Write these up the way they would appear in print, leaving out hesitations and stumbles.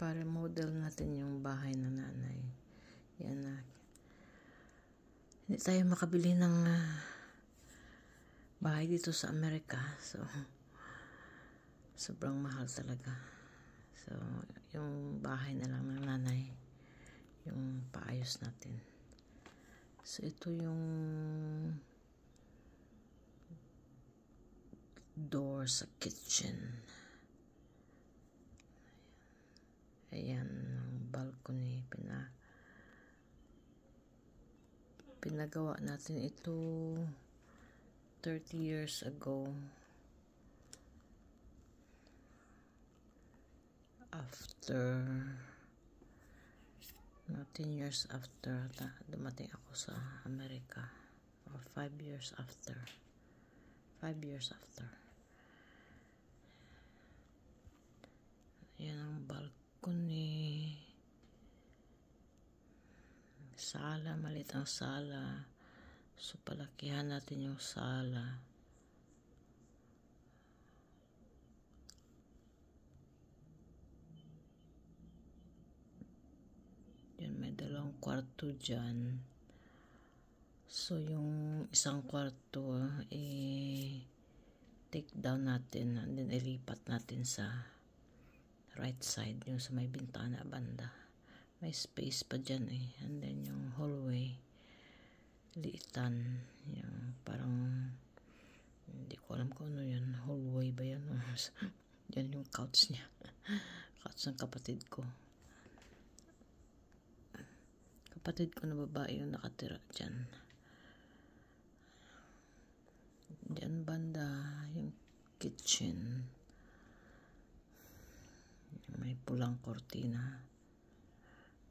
para model natin yung bahay ng nanay. Yan na. Hindi tayo makabili ng bahay dito sa Amerika. So, sobrang mahal talaga. So, yung bahay na lang ng nanay, yung paayos natin. So, ito yung door sa kitchen. Ayan, balcony. Pinagawa natin ito 30 years ago. After 10 years after dumating ako sa Amerika, or 5 years after. Yan ang balcony. Sala, maliit ang sala. So palakihan natin yung sala. Yan, may dalawang kwarto dyan. So yung isang kwarto take down natin and then ilipat natin sa right side, yung sa may bintana banda. May space pa dyan and then yung hallway liitan, yung parang hindi ko alam kung ano yan, hallway ba yan? Yan yung couch niya. Couch ng kapatid ko na babae yung nakatira dyan. Dyan banda yung kitchen, may pulang kortina.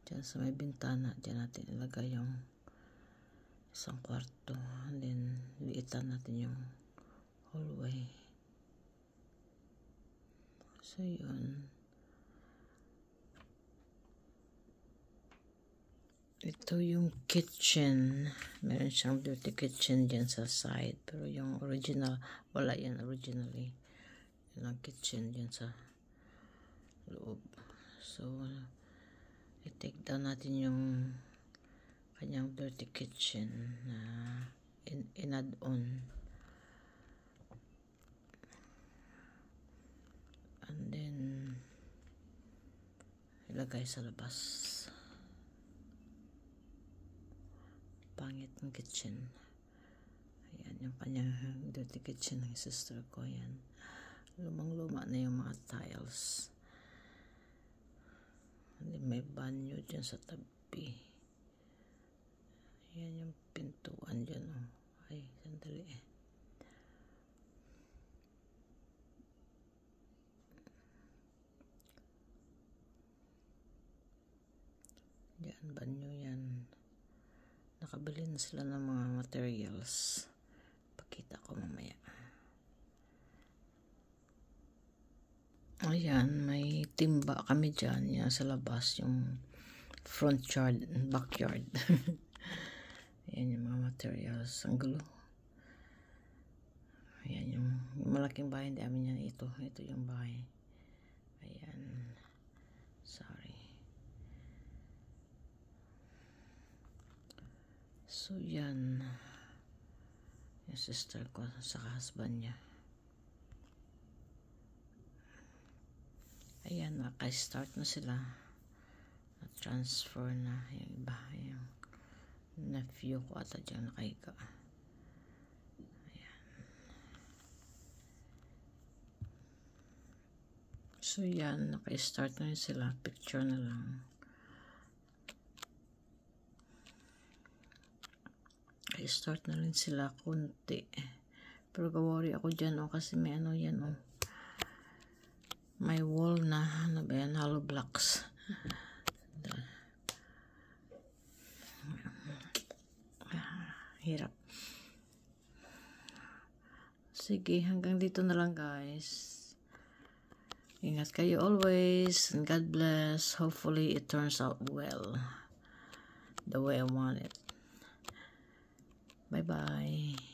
Dyan sa may bintana, dyan natin ilagay yung isang kwarto, and then liitan natin yung hallway. So yun, ito yung kitchen. Meron siyang dirty kitchen dyan sa side, pero yung original, wala yan originally. Yun ang kitchen dyan sa loob. So i-take down natin yung kanyang dirty kitchen na in-add on, and then ilagay sa labas. Pangit ng kitchen. Ayan yung kanyang dirty kitchen ng sister ko. Yan, lumang-luma na yung mga tiles. May banyo dyan sa tabi. Ayan yung pintuan dyan. Ay, sandali Dyan, banyo yan. Nakabili na sila ng mga materials. Pakita ko mamaya. Ayan, may timba kami dyan. Yan sa labas, yung front yard, backyard. Ayan yung mga materials. Ang gulo. Ayan yung malaking bahay. Hindi amin yan. Ito yung bahay. Ayan. Sorry. So yan. Yung sister ko sa husband niya. Ayan, naka-start na sila. Na-transfer na yung iba. Yung nephew ko ata dyan nakahiga. Ayan. So yan, naka-start na yun sila. Picture na lang. Naka-start na rin sila konti. Pero gawari ako dyan kasi may ano yan may wall na, ano ba yan, hollow blocks. Hirap. Sige, hanggang dito na lang guys. Ingat kayo always, and God bless. Hopefully it turns out well, the way I want it. Bye bye.